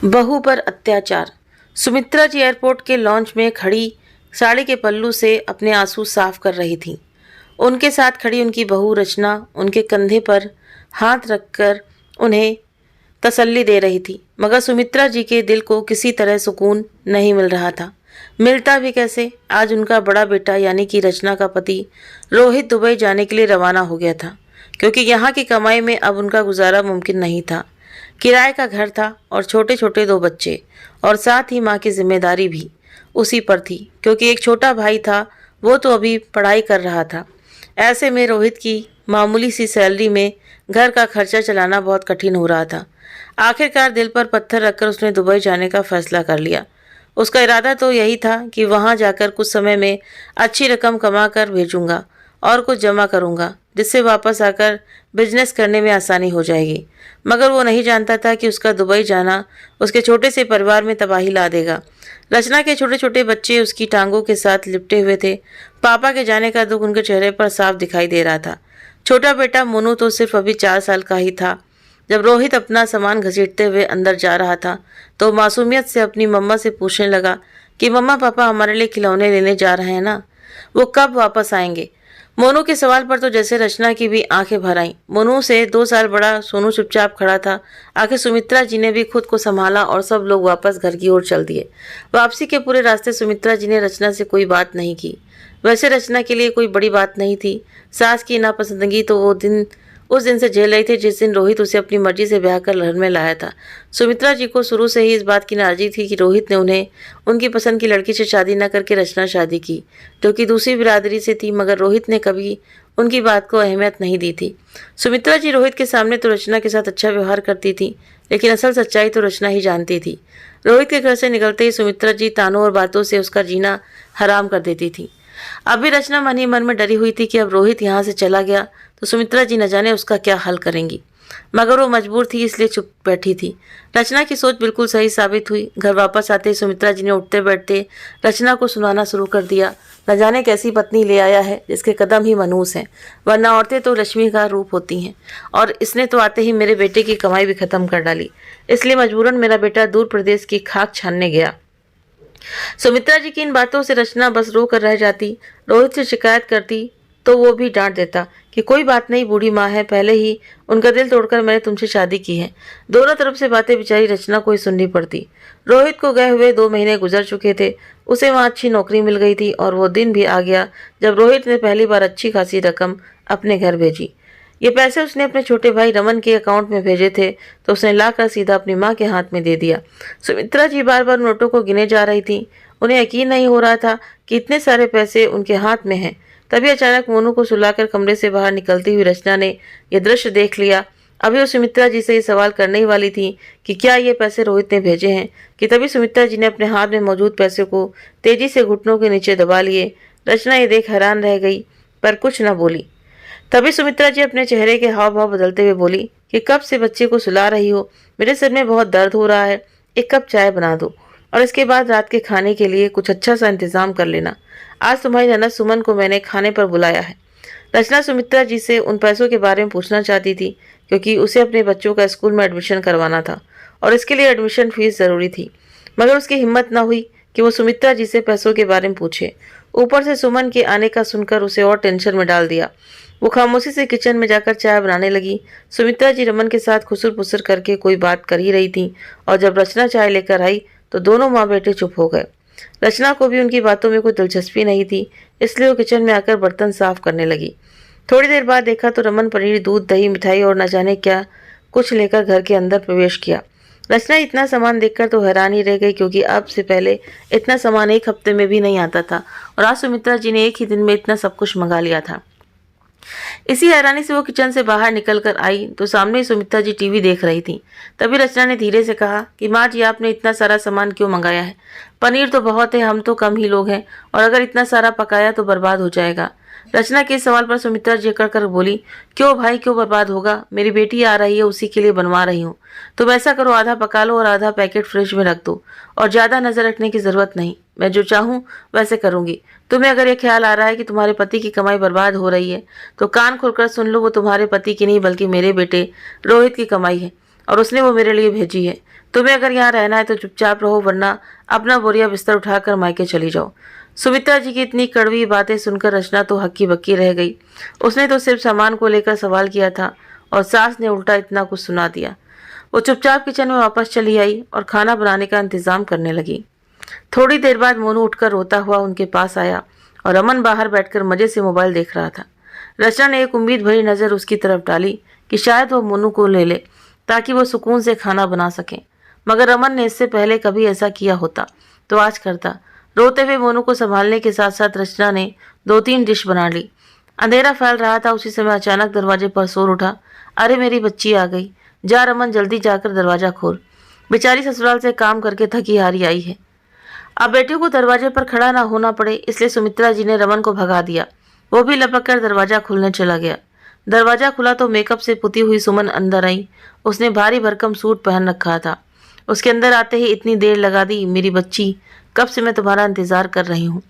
बहू पर अत्याचार। सुमित्रा जी एयरपोर्ट के लॉन्च में खड़ी साड़ी के पल्लू से अपने आंसू साफ कर रही थी। उनके साथ खड़ी उनकी बहू रचना उनके कंधे पर हाथ रखकर उन्हें तसल्ली दे रही थी, मगर सुमित्रा जी के दिल को किसी तरह सुकून नहीं मिल रहा था। मिलता भी कैसे? आज उनका बड़ा बेटा यानी कि रचना का पति रोहित दुबई जाने के लिए रवाना हो गया था, क्योंकि यहाँ की कमाई में अब उनका गुजारा मुमकिन नहीं था। किराए का घर था और छोटे छोटे दो बच्चे, और साथ ही माँ की जिम्मेदारी भी उसी पर थी, क्योंकि एक छोटा भाई था, वो तो अभी पढ़ाई कर रहा था। ऐसे में रोहित की मामूली सी सैलरी में घर का खर्चा चलाना बहुत कठिन हो रहा था। आखिरकार दिल पर पत्थर रखकर उसने दुबई जाने का फैसला कर लिया। उसका इरादा तो यही था कि वहां जाकर कुछ समय में अच्छी रकम कमा कर भेजूंगा और कुछ जमा करूंगा, जिससे वापस आकर बिजनेस करने में आसानी हो जाएगी। मगर वो नहीं जानता था कि उसका दुबई जाना उसके छोटे से परिवार में तबाही ला देगा। रचना के छोटे छोटे बच्चे उसकी टांगों के साथ लिपटे हुए थे। पापा के जाने का दुख उनके चेहरे पर साफ दिखाई दे रहा था। छोटा बेटा मोनू तो सिर्फ अभी 4 साल का ही था। जब रोहित अपना सामान घसीटते हुए अंदर जा रहा था तो मासूमियत से अपनी मम्मा से पूछने लगा कि मम्मा, पापा हमारे लिए खिलौने लेने जा रहे हैं ना, वो कब वापस आएंगे? मोनू के सवाल पर तो जैसे रचना की भी आंखें भर आईं। मोनू से 2 साल बड़ा सोनू चुपचाप खड़ा था। आखिर सुमित्रा जी ने भी खुद को संभाला और सब लोग वापस घर की ओर चल दिए। वापसी के पूरे रास्ते सुमित्रा जी ने रचना से कोई बात नहीं की। वैसे रचना के लिए कोई बड़ी बात नहीं थी। सास की नापसंदगी तो वो उस दिन से झेल रही थी जिस दिन रोहित उसे अपनी मर्जी से ब्याह कर घर में लाया था। सुमित्रा जी को शुरू से ही इस बात की नाराजगी थी कि रोहित ने उन्हें उनकी पसंद की लड़की से शादी न करके रचना शादी की, जो कि दूसरी बिरादरी से थी, मगर रोहित ने कभी उनकी बात को अहमियत नहीं दी थी। सुमित्रा जी रोहित के सामने तो रचना के साथ अच्छा व्यवहार करती थी, लेकिन असल सच्चाई तो रचना ही जानती थी। रोहित के घर से निकलते ही सुमित्रा जी तानों और बातों से उसका जीना हराम कर देती थी। अभी रचना मन ही मन में डरी हुई थी कि अब रोहित यहाँ से चला गया तो सुमित्रा जी न जाने उसका क्या हल करेंगी, मगर वो मजबूर थी, इसलिए चुप बैठी थी। रचना की सोच बिल्कुल सही साबित हुई। घर वापस आते ही सुमित्रा जी ने उठते बैठते रचना को सुनाना शुरू कर दिया। न जाने कैसी पत्नी ले आया है जिसके कदम ही मनहूस हैं, वरना औरतें तो लक्ष्मी का रूप होती हैं, और इसने तो आते ही मेरे बेटे की कमाई भी खत्म कर डाली, इसलिए मजबूरन मेरा बेटा दूर प्रदेश की खाक छानने गया। सुमित्रा जी की इन बातों से रचना बस रो कर रह जाती। रोहित से शिकायत करती तो वो भी डांट देता कि कोई बात नहीं, बूढ़ी माँ है, पहले ही उनका दिल तोड़कर मैंने तुमसे शादी की है। दोनों तरफ से बातें बेचारी रचना को ही सुननी पड़ती। रोहित को गए हुए 2 महीने गुजर चुके थे। उसे वहाँ अच्छी नौकरी मिल गई थी, और वो दिन भी आ गया जब रोहित ने पहली बार अच्छी खासी रकम अपने घर भेजी। ये पैसे उसने अपने छोटे भाई रमन के अकाउंट में भेजे थे, तो उसने लाकर सीधा अपनी माँ के हाथ में दे दिया। सुमित्रा जी बार बार नोटों को गिने जा रही थी। उन्हें यकीन नहीं हो रहा था कि इतने सारे पैसे उनके हाथ में हैं। तभी अचानक मोनू को सुलाकर कमरे से बाहर निकलती हुई रचना ने यह दृश्य देख लिया। अभी वो सुमित्रा जी से ये सवाल करने ही वाली थी कि क्या ये पैसे रोहित ने भेजे हैं, कि तभी सुमित्रा जी ने अपने हाथ में मौजूद पैसे को तेजी से घुटनों के नीचे दबा लिए। रचना ये देख हैरान रह गई, पर कुछ न बोली। तभी सुमित्रा जी अपने चेहरे के हाव भाव बदलते हुए बोली कि कब से बच्चे को सुला रही हो? मेरे सिर में बहुत दर्द हो रहा है, 1 कप चाय बना दो, और इसके बाद रात के खाने के लिए कुछ अच्छा सा इंतजाम कर लेना। आज तुम्हारी ननद सुमन को मैंने खाने पर बुलाया है। रचना सुमित्रा जी से उन पैसों के बारे में पूछना चाहती थी, क्योंकि उसे अपने बच्चों का स्कूल में एडमिशन करवाना था और इसके लिए एडमिशन फीस ज़रूरी थी, मगर उसकी हिम्मत न हुई कि वो सुमित्रा जी से पैसों के बारे में पूछे। ऊपर से सुमन के आने का सुनकर उसे और टेंशन में डाल दिया। वो खामोशी से किचन में जाकर चाय बनाने लगी। सुमित्रा जी रमन के साथ खुसर पुसर करके कोई बात कर ही रही थी, और जब रचना चाय लेकर आई तो दोनों माँ बेटे चुप हो गए। रचना को भी उनकी बातों में कोई दिलचस्पी नहीं थी, इसलिए वो किचन में आकर बर्तन साफ करने लगी। थोड़ी देर बाद देखा तो रमन पनीर, दूध, दही, मिठाई और न जाने क्या कुछ लेकर घर के अंदर प्रवेश किया। रचना इतना सामान देखकर तो हैरान ही रह गई, क्योंकि अब से पहले इतना सामान 1 हफ्ते में भी नहीं आता था, और आज सुमित्रा जी ने एक ही दिन में इतना सब कुछ मंगा लिया था। इसी हैरानी से वो किचन से बाहर निकल कर आई तो सामने ही सुमित्रा जी टीवी देख रही थी। तभी रचना ने धीरे से कहा कि माँ जी, आपने इतना सारा सामान क्यों मंगाया है? पनीर तो बहुत है, हम तो कम ही लोग हैं, और अगर इतना सारा पकाया तो बर्बाद हो जाएगा। रचना के इस सवाल पर सुमित्रा जी अकड़ कर बोली, क्यों भाई, क्यों बर्बाद होगा? मेरी बेटी आ रही है, उसी के लिए बनवा रही हूँ। तुम ऐसा करो, आधा पका लो और आधा पैकेट फ्रिज में रख दो, और ज़्यादा नज़र रखने की ज़रूरत नहीं। मैं जो चाहूँ वैसे करूँगी। तुम्हें अगर ये ख्याल आ रहा है कि तुम्हारे पति की कमाई बर्बाद हो रही है, तो कान खोलकर सुन लो, वो तुम्हारे पति की नहीं बल्कि मेरे बेटे रोहित की कमाई है। और उसने वो मेरे लिए भेजी है। तुम्हें अगर यहाँ रहना है तो चुपचाप रहो, वरना अपना बोरिया बिस्तर उठाकर मायके चली जाओ। सुमित्रा जी की इतनी कड़वी बातें सुनकर रचना तो हक्की बक्की रह गई। उसने तो सिर्फ सामान को लेकर सवाल किया था और सास ने उल्टा इतना कुछ सुना दिया। वो चुपचाप किचन में वापस चली आई और खाना बनाने का इंतजाम करने लगी। थोड़ी देर बाद मोनू उठकर रोता हुआ उनके पास आया और अमन बाहर बैठकर मजे से मोबाइल देख रहा था। रचना ने एक उम्मीद भरी नज़र उसकी तरफ डाली कि शायद वो मोनू को ले ले ताकि वो सुकून से खाना बना सके, मगर अमन ने इससे पहले कभी ऐसा किया होता तो आज करता। रोते हुए मोनू को संभालने के साथ साथ रचना ने 2-3 डिश बना ली। अंधेरा फैल रहा था, उसी समय अचानक दरवाजे पर शोर उठा। अरे मेरी बच्ची आ गई, जा रमन जल्दी जाकर दरवाजा खोल। बेचारी ससुराल से काम करके थकी हारी आई है। अब बेटी को दरवाजे पर खड़ा ना होना पड़े इसलिए सुमित्रा जी ने रमन को भगा दिया। वो भी लपक कर दरवाजा खोलने चला गया। दरवाजा खुला तो मेकअप से पुती हुई सुमन अंदर आई। उसने भारी भरकम सूट पहन रखा था। उसके अंदर आते ही इतनी देर लगा दी, मेरी बच्ची कब से मैं तुम्हारा इंतजार कर रही हूँ।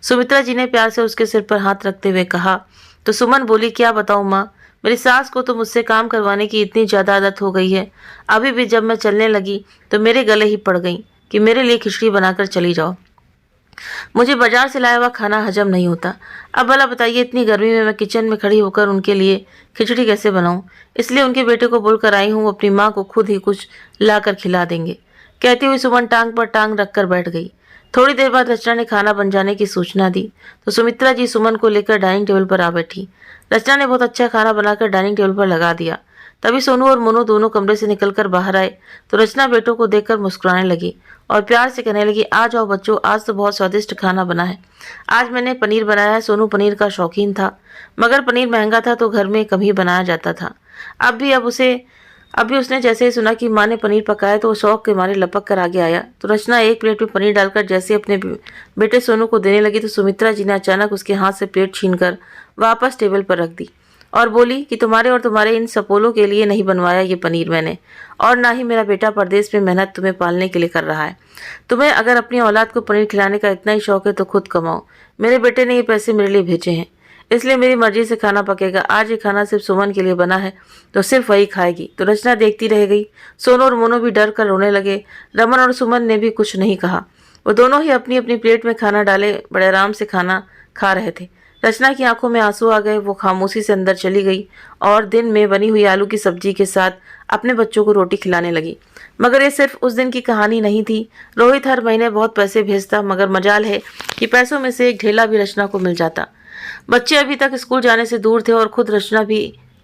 सुमित्रा जी ने प्यार से उसके सिर पर हाथ रखते हुए कहा। तो सुमन बोली, क्या बताऊँ माँ, मेरी सास को तो मुझसे काम करवाने की इतनी ज़्यादा आदत हो गई है। अभी भी जब मैं चलने लगी तो मेरे गले ही पड़ गई कि मेरे लिए खिचड़ी बनाकर चली जाओ। मुझे बाजार से लाया हुआ खाना हजम नहीं होता। अब भला बताइए, इतनी गर्मी में मैं किचन में खड़ी होकर उनके लिए खिचड़ी कैसे बनाऊं? इसलिए उनके बेटे को बोलकर आई हूँ, अपनी माँ को खुद ही कुछ लाकर खिला देंगे। कहती हुई सुमन टांग पर टांग रखकर बैठ गई। थोड़ी देर बाद रचना ने खाना बन जाने की सूचना दी तो सुमित्रा जी सुमन को लेकर डाइनिंग टेबल पर आ बैठी। रचना ने बहुत अच्छा खाना बनाकर डाइनिंग टेबल पर लगा दिया। तभी सोनू और मोनू दोनों कमरे से निकलकर बाहर आए तो रचना बेटों को देखकर मुस्कुराने लगी और प्यार से कहने लगी, आ जाओ बच्चों, आज तो बहुत स्वादिष्ट खाना बना है। आज मैंने पनीर बनाया है। सोनू पनीर का शौकीन था, मगर पनीर महंगा था तो घर में कम ही बनाया जाता था। अब भी उसने जैसे ही सुना कि माँ ने पनीर पकाया तो वो शौक के मारे लपक कर आगे आया। तो रचना एक प्लेट में पनीर डालकर जैसे अपने बेटे सोनू को देने लगी तो सुमित्रा जी ने अचानक उसके हाथ से प्लेट छीनकर वापस टेबल पर रख दी और बोली कि तुम्हारे और तुम्हारे इन सपोलों के लिए नहीं बनवाया ये पनीर मैंने, और ना ही मेरा बेटा परदेश में मेहनत तुम्हें पालने के लिए कर रहा है। तुम्हें अगर अपनी औलाद को पनीर खिलाने का इतना ही शौक है तो खुद कमाओ। मेरे बेटे ने ये पैसे मेरे लिए भेजे हैं, इसलिए मेरी मर्जी से खाना पकेगा। आज ये खाना सिर्फ सुमन के लिए बना है तो सिर्फ वही खाएगी। तो रचना देखती रह गई। सोनू और मोनू भी डर कर रोने लगे। रमन और सुमन ने भी कुछ नहीं कहा। वो दोनों ही अपनी अपनी प्लेट में खाना डाले बड़े आराम से खाना खा रहे थे। रचना की आंखों में आंसू आ गए। वो खामोशी से अंदर चली गई और दिन में बनी हुई आलू की सब्जी के साथ अपने बच्चों को रोटी खिलाने लगी। मगर ये सिर्फ उस दिन की कहानी नहीं थी। रोहित हर महीने बहुत पैसे भेजता, मगर मजाल है कि पैसों में से एक ढेला भी रचना को मिल जाता। बच्चे अभी तक स्कूल जाने से दूर थे और खुद रचना भी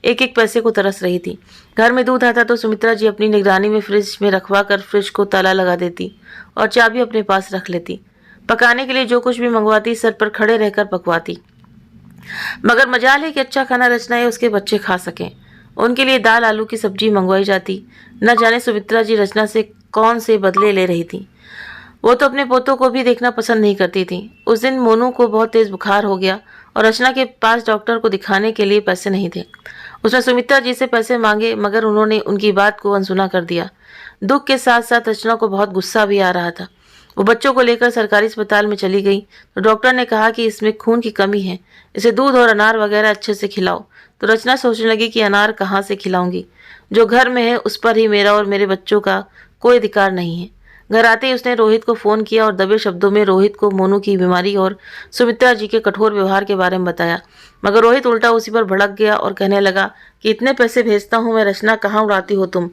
एक एक पैसे को तरस रही थी। घर में दूध आता तो सुमित्रा जी अपनी निगरानी में फ्रिज में रखवा कर फ्रिज को ताला लगा देती और चाबी अपने पास रख लेती। पकाने के लिए जो कुछ भी मंगवाती सर पर खड़े रहकर पकवाती। मगर मजाल है कि अच्छा खाना रचना या उसके बच्चे खा सकें। उनके लिए दाल आलू की सब्जी मंगवाई जाती। न जाने सुमित्रा जी रचना से कौन से बदले ले रही थी। वो तो अपने पोतों को भी देखना पसंद नहीं करती थी। उस दिन मोनू को बहुत तेज बुखार हो गया और रचना के पास डॉक्टर को दिखाने के लिए पैसे नहीं थे। उसने सुमित्रा जी से पैसे मांगे, मगर उन्होंने उनकी बात को अनसुना कर दिया। दुख के साथ साथ रचना को बहुत गुस्सा भी आ रहा था। वो बच्चों को लेकर सरकारी अस्पताल में चली गई तो डॉक्टर ने कहा कि इसमें खून की कमी है, इसे दूध और अनार वगैरह अच्छे से खिलाओ। तो रचना सोचने लगी कि अनार कहाँ से खिलाऊंगी, जो घर में है उस पर ही मेरा और मेरे बच्चों का कोई अधिकार नहीं है। घर आते ही उसने रोहित को फ़ोन किया और दबे शब्दों में रोहित को मोनू की बीमारी और सुमित्रा जी के कठोर व्यवहार के बारे में बताया। मगर रोहित उल्टा उसी पर भड़क गया और कहने लगा कि इतने पैसे भेजता हूँ मैं, रचना कहाँ उड़ाती हो तुम।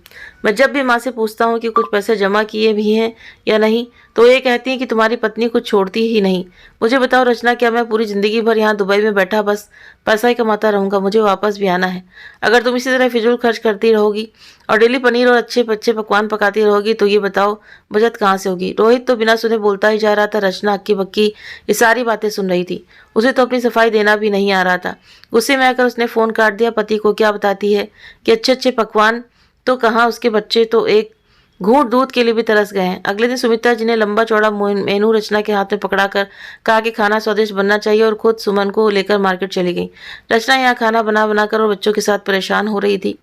मैं जब भी माँ से पूछता हूँ कि कुछ पैसे जमा किए भी हैं या नहीं तो ये कहती हैं कि तुम्हारी पत्नी कुछ छोड़ती ही नहीं। मुझे बताओ रचना, क्या मैं पूरी ज़िंदगी भर यहाँ दुबई में बैठा बस पैसा ही कमाता रहूँगा? मुझे वापस भी आना है। अगर तुम इसी तरह फिजूल खर्च करती रहोगी और डेली पनीर और अच्छे अच्छे पकवान पकाती रहोगी तो ये बताओ बचत कहाँ से होगी। रोहित तो बिना सुने बोलता ही जा रहा था। रचना अक्की बक्की ये सारी बातें सुन रही थी। उसे तो अपनी सफाई देना भी नहीं आ रहा था। गुस्से में आकर उसने फ़ोन काट दिया। पति को क्या बताती है कि अच्छे अच्छे पकवान तो कहाँ, उसके बच्चे तो एक घूंट दूध के लिए भी तरस गए हैं। अगले दिन सुमित्रा जी ने लंबा चौड़ा मेनू रचना के हाथ में पकड़ाकर कहा कि खाना स्वादिष्ट बनना चाहिए और खुद सुमन को लेकर मार्केट चली गई। रचना यहाँ खाना बना बनाकर और बच्चों के साथ परेशान हो रही थी।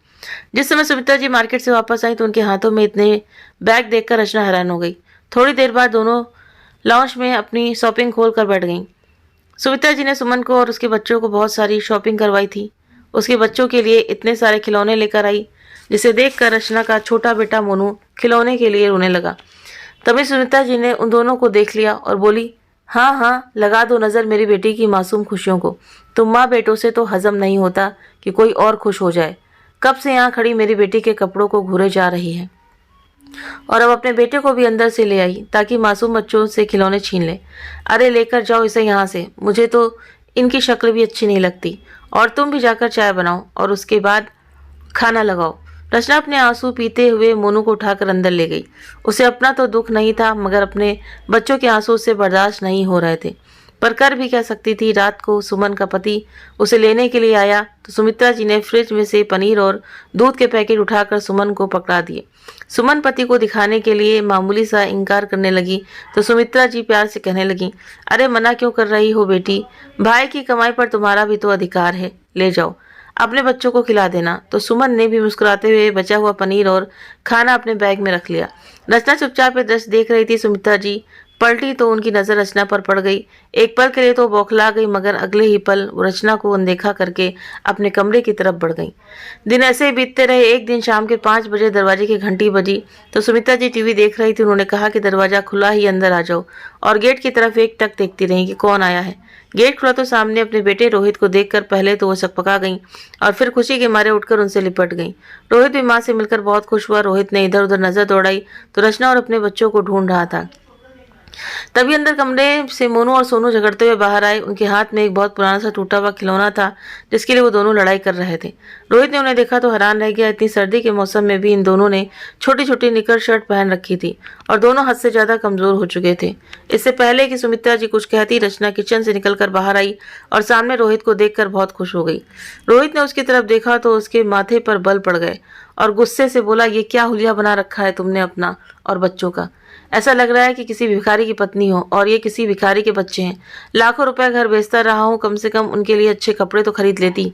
जिस समय सुमित्रा जी मार्केट से वापस आई तो उनके हाथों में इतने बैग देखकर रचना हैरान हो गई। थोड़ी देर बाद दोनों लॉन्च में अपनी शॉपिंग खोल कर बैठ गईं। सुमित्रा जी ने सुमन को और उसके बच्चों को बहुत सारी शॉपिंग करवाई थी। उसके बच्चों के लिए इतने सारे खिलौने लेकर आई। जिसे देखकर रचना का छोटा बेटा मोनू खिलौने के लिए रोने लगा। तभी सुमित्रा जी ने उन दोनों को देख लिया और बोली, हाँ हाँ, लगा दो नज़र मेरी बेटी की मासूम खुशियों को। तुम माँ बेटों से तो हजम नहीं होता कि कोई और खुश हो जाए। कब से यहाँ खड़ी मेरी बेटी के कपड़ों को घूरे जा रही है और अब अपने बेटे को भी अंदर से ले आई ताकि मासूम बच्चों से खिलौने छीन ले। अरे लेकर जाओ इसे यहाँ से, मुझे तो इनकी शक्ल भी अच्छी नहीं लगती। और तुम भी जाकर चाय बनाओ और उसके बाद खाना लगाओ। रचना अपने आंसू पीते हुए मोनू को उठाकर अंदर ले गई। उसे अपना तो दुख नहीं था, मगर अपने बच्चों के आंसू उससे बर्दाश्त नहीं हो रहे थे। पर कर भी क्या सकती थी। रात को सुमन का पति उसे लेने के लिए आया तो सुमित्रा जी ने फ्रिज में से पनीर और दूध के पैकेट उठाकर सुमन को पकड़ा दिए। सुमन पति को दिखाने के लिए मामूली सा इनकार करने लगी तो सुमित्रा जी प्यार से कहने लगी, अरे मना क्यों कर रही हो बेटी, भाई की कमाई पर तुम्हारा भी तो अधिकार है, ले जाओ अपने बच्चों को खिला देना। तो सुमन ने भी मुस्कुराते हुए बचा हुआ पनीर और खाना अपने बैग में रख लिया। रचना चुपचाप दृश्य देख रही थी। सुमित्रा जी पलटी तो उनकी नज़र रचना पर पड़ गई। एक पल के लिए तो बौखला गई, मगर अगले ही पल वो रचना को अनदेखा करके अपने कमरे की तरफ बढ़ गई। दिन ऐसे ही बीतते रहे। एक दिन शाम के 5 बजे दरवाजे की घंटी बजी तो सुमित्रा जी टीवी देख रही थी। उन्होंने कहा कि दरवाजा खुला ही अंदर आ जाओ और गेट की तरफ एक टक देखती रही कि कौन आया है। गेट खुला तो सामने अपने बेटे रोहित को देखकर पहले तो वो सकपका गई और फिर खुशी के मारे उठकर उनसे लिपट गई। रोहित भी माँ से मिलकर बहुत खुश हुआ। रोहित ने इधर उधर नजर दौड़ाई तो रचना और अपने बच्चों को ढूंढ रहा था। तभी अंदर कमरे से मोनू और सोनू झगड़ते हुए बाहर आए। उनके हाथ में एक बहुत पुराना सा टूटा हुआ खिलौना था जिसके लिए वो दोनों लड़ाई कर रहे थे। रोहित ने उन्हें देखा तो हैरान रह गया। इतनी सर्दी के मौसम में भी इन दोनों ने छोटी छोटी निकर शर्ट पहन रखी थी और दोनों हद से ज्यादा कमजोर हो चुके थे। इससे पहले कि सुमित्रा जी कुछ कहती, रचना किचन से निकलकर बाहर आई और सामने रोहित को देखकर बहुत खुश हो गई। रोहित ने उसकी तरफ देखा तो उसके माथे पर बल पड़ गए और गुस्से से बोला, ये क्या हुलिया बना रखा है तुमने अपना और बच्चों का। ऐसा लग रहा है कि किसी भिखारी की पत्नी हो और ये किसी भिखारी के बच्चे हैं। लाखों रुपए घर बेचता रहा हूँ, कम से कम उनके लिए अच्छे कपड़े तो खरीद लेती।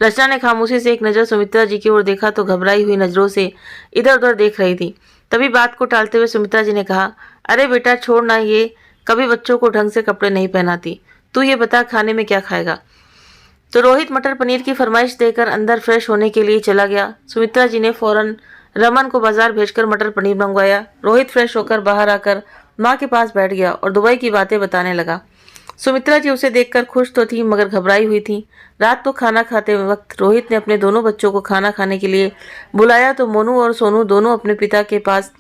रचना ने खामोशी से एक नज़र सुमित्रा जी की ओर देखा तो घबराई हुई नज़रों से इधर उधर देख रही थी। तभी बात को टालते हुए सुमित्रा जी ने कहा, अरे बेटा छोड़ ना, ये कभी बच्चों को ढंग से कपड़े नहीं पहनाती। तू ये बता खाने में क्या खाएगा। तो रोहित मटर पनीर की फरमाइश देकर अंदर फ्रेश होने के लिए चला गया। सुमित्रा जी ने फौरन रमन को बाजार भेजकर मटर पनीर मंगवाया। रोहित फ्रेश होकर बाहर आकर माँ के पास बैठ गया और दुबई की बातें बताने लगा। सुमित्रा जी उसे देखकर खुश तो थी मगर घबराई हुई थी। रात को खाना खाते वक्त रोहित ने अपने दोनों बच्चों को खाना खाने के लिए बुलाया तो मोनू और सोनू दोनों अपने पिता के पास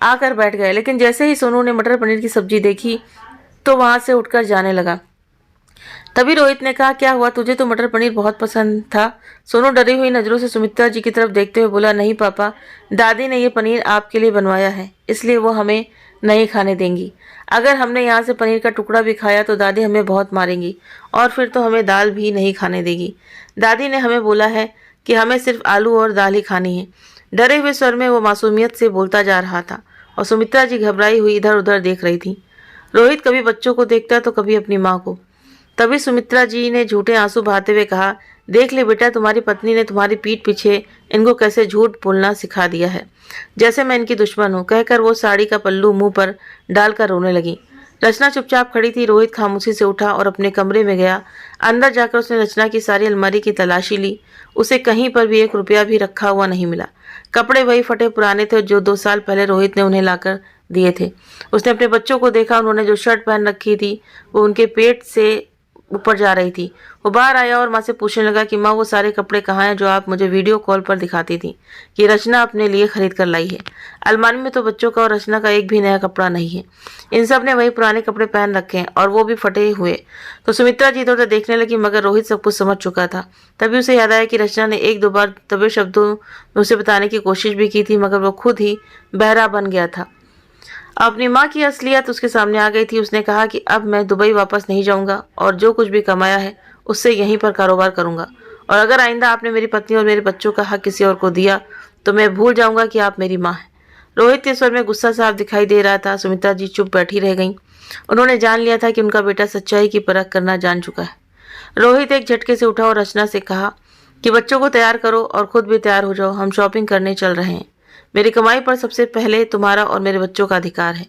आकर बैठ गए। लेकिन जैसे ही सोनू ने मटर पनीर की सब्जी देखी तो वहां से उठकर जाने लगा। तभी रोहित ने कहा, क्या हुआ, तुझे तो मटर पनीर बहुत पसंद था। सोनू डरी हुई नज़रों से सुमित्रा जी की तरफ देखते हुए बोला, नहीं पापा, दादी ने ये पनीर आपके लिए बनवाया है, इसलिए वो हमें नहीं खाने देंगी। अगर हमने यहाँ से पनीर का टुकड़ा भी खाया तो दादी हमें बहुत मारेंगी और फिर तो हमें दाल भी नहीं खाने देगी। दादी ने हमें बोला है कि हमें सिर्फ आलू और दाल ही खानी है। डरे हुए स्वर में वो मासूमियत से बोलता जा रहा था और सुमित्रा जी घबराई हुई इधर उधर देख रही थी। रोहित कभी बच्चों को देखता तो कभी अपनी माँ को। तभी सुमित्रा जी ने झूठे आंसू बहाते हुए कहा, देख ले बेटा, तुम्हारी पत्नी ने तुम्हारी पीठ पीछे इनको कैसे झूठ बोलना सिखा दिया है, जैसे मैं इनकी दुश्मन हूँ। कहकर वो साड़ी का पल्लू मुंह पर डालकर रोने लगी। रचना चुपचाप खड़ी थी। रोहित खामोशी से उठा और अपने कमरे में गया। अंदर जाकर उसने रचना की सारी अलमारी की तलाशी ली। उसे कहीं पर भी 1 रुपया भी रखा हुआ नहीं मिला। कपड़े वही फटे पुराने थे जो 2 साल पहले रोहित ने उन्हें लाकर दिए थे। उसने अपने बच्चों को देखा। उन्होंने जो शर्ट पहन रखी थी वो उनके पेट से ऊपर जा रही थी। वो बाहर आया और माँ से पूछने लगा कि माँ, वो सारे कपड़े कहाँ हैं जो आप मुझे वीडियो कॉल पर दिखाती थी कि रचना अपने लिए खरीद कर लाई है। अलमारी में तो बच्चों का और रचना का एक भी नया कपड़ा नहीं है। इन सब ने वही पुराने कपड़े पहन रखे हैं और वो भी फटे हुए। तो सुमित्रा जी इधर उधर देखने लगी मगर रोहित सब कुछ समझ चुका था। तभी उसे याद आया कि रचना ने 1-2 बार दबे शब्दों में उसे बताने की कोशिश भी की थी मगर वो खुद ही बहरा बन गया था। अपनी माँ की असलियत उसके सामने आ गई थी। उसने कहा कि अब मैं दुबई वापस नहीं जाऊंगा और जो कुछ भी कमाया है उससे यहीं पर कारोबार करूंगा, और अगर आइंदा आपने मेरी पत्नी और मेरे बच्चों का हक किसी और को दिया तो मैं भूल जाऊंगा कि आप मेरी माँ हैं। रोहित के स्वर में गुस्सा साफ दिखाई दे रहा था। सुमित्रा जी चुप बैठी रह गईं। उन्होंने जान लिया था कि उनका बेटा सच्चाई की परख करना जान चुका है। रोहित एक झटके से उठा और रचना से कहा कि बच्चों को तैयार करो और खुद भी तैयार हो जाओ, हम शॉपिंग करने चल रहे हैं। मेरी कमाई पर सबसे पहले तुम्हारा और मेरे बच्चों का अधिकार है।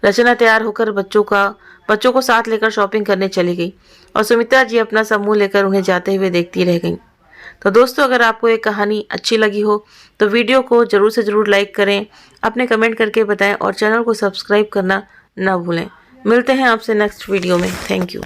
रचना तैयार होकर बच्चों को साथ लेकर शॉपिंग करने चली गई और सुमित्रा जी अपना सब मुंह लेकर उन्हें जाते हुए देखती रह गईं। तो दोस्तों, अगर आपको ये कहानी अच्छी लगी हो तो वीडियो को ज़रूर से ज़रूर लाइक करें, अपने कमेंट करके बताएं और चैनल को सब्सक्राइब करना ना भूलें। मिलते हैं आपसे नेक्स्ट वीडियो में। Thank you.